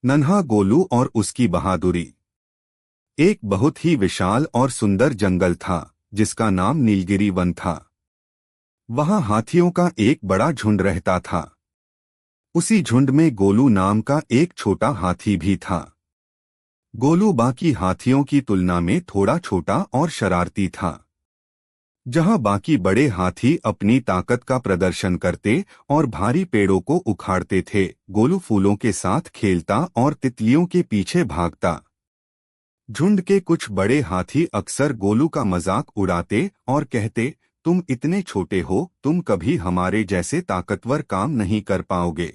नन्हा गोलू और उसकी बहादुरी। एक बहुत ही विशाल और सुंदर जंगल था जिसका नाम नीलगिरी वन था। वहां हाथियों का एक बड़ा झुंड रहता था। उसी झुंड में गोलू नाम का एक छोटा हाथी भी था। गोलू बाकी हाथियों की तुलना में थोड़ा छोटा और शरारती था। जहां बाकी बड़े हाथी अपनी ताकत का प्रदर्शन करते और भारी पेड़ों को उखाड़ते थे, गोलू फूलों के साथ खेलता और तितलियों के पीछे भागता। झुंड के कुछ बड़े हाथी अक्सर गोलू का मजाक उड़ाते और कहते, तुम इतने छोटे हो, तुम कभी हमारे जैसे ताकतवर काम नहीं कर पाओगे।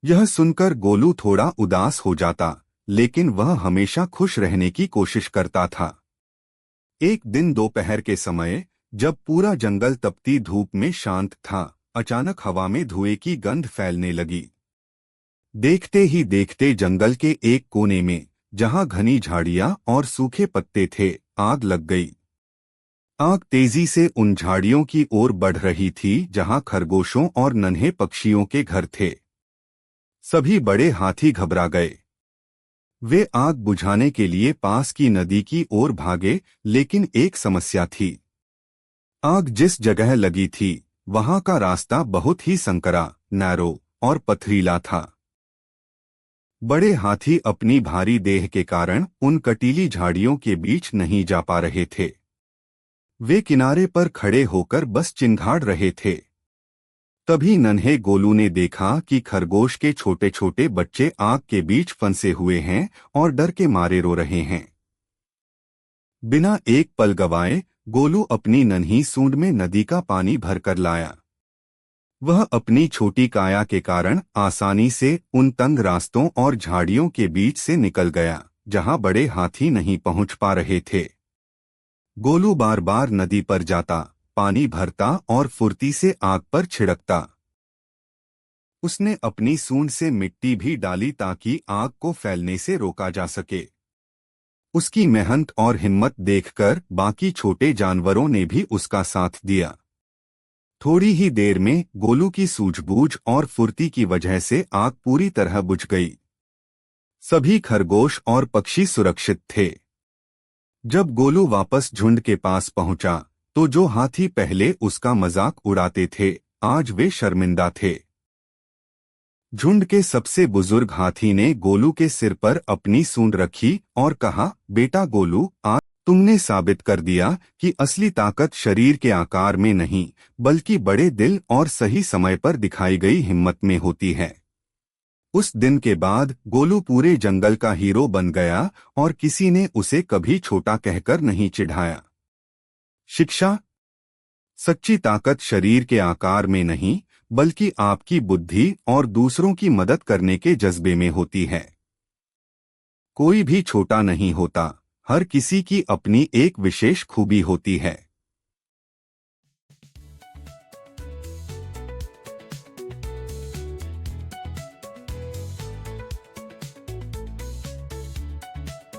यह सुनकर गोलू थोड़ा उदास हो जाता, लेकिन वह हमेशा खुश रहने की कोशिश करता था। एक दिन दोपहर के समय, जब पूरा जंगल तपती धूप में शांत था, अचानक हवा में धुएं की गंध फैलने लगी। देखते ही देखते जंगल के एक कोने में, जहां घनी झाड़ियां और सूखे पत्ते थे, आग लग गई। आग तेजी से उन झाड़ियों की ओर बढ़ रही थी जहां खरगोशों और नन्हे पक्षियों के घर थे। सभी बड़े हाथी घबरा गए। वे आग बुझाने के लिए पास की नदी की ओर भागे, लेकिन एक समस्या थी। आग जिस जगह लगी थी, वहां का रास्ता बहुत ही संकरा, नैरो और पथरीला था। बड़े हाथी अपनी भारी देह के कारण उन कटीली झाड़ियों के बीच नहीं जा पा रहे थे। वे किनारे पर खड़े होकर बस चिंगाड़ रहे थे। तभी नन्हे गोलू ने देखा कि खरगोश के छोटे छोटे बच्चे आग के बीच फंसे हुए हैं और डर के मारे रो रहे हैं। बिना एक पल गवाए गोलू अपनी नन्ही सूंड में नदी का पानी भरकर लाया। वह अपनी छोटी काया के कारण आसानी से उन तंग रास्तों और झाड़ियों के बीच से निकल गया जहां बड़े हाथी नहीं पहुंच पा रहे थे। गोलू बार बार नदी पर जाता, पानी भरता और फुर्ती से आग पर छिड़कता। उसने अपनी सूंड से मिट्टी भी डाली ताकि आग को फैलने से रोका जा सके। उसकी मेहनत और हिम्मत देखकर बाकी छोटे जानवरों ने भी उसका साथ दिया। थोड़ी ही देर में गोलू की सूझबूझ और फुर्ती की वजह से आग पूरी तरह बुझ गई। सभी खरगोश और पक्षी सुरक्षित थे। जब गोलू वापस झुंड के पास पहुंचा, तो जो हाथी पहले उसका मजाक उड़ाते थे, आज वे शर्मिंदा थे। झुंड के सबसे बुजुर्ग हाथी ने गोलू के सिर पर अपनी सूंड रखी और कहा, बेटा गोलू, आज तुमने साबित कर दिया कि असली ताकत शरीर के आकार में नहीं, बल्कि बड़े दिल और सही समय पर दिखाई गई हिम्मत में होती है। उस दिन के बाद गोलू पूरे जंगल का हीरो बन गया और किसी ने उसे कभी छोटा कहकर नहीं चिढ़ाया। शिक्षा: सच्ची ताकत शरीर के आकार में नहीं, बल्कि आपकी बुद्धि और दूसरों की मदद करने के जज्बे में होती है। कोई भी छोटा नहीं होता, हर किसी की अपनी एक विशेष खूबी होती है।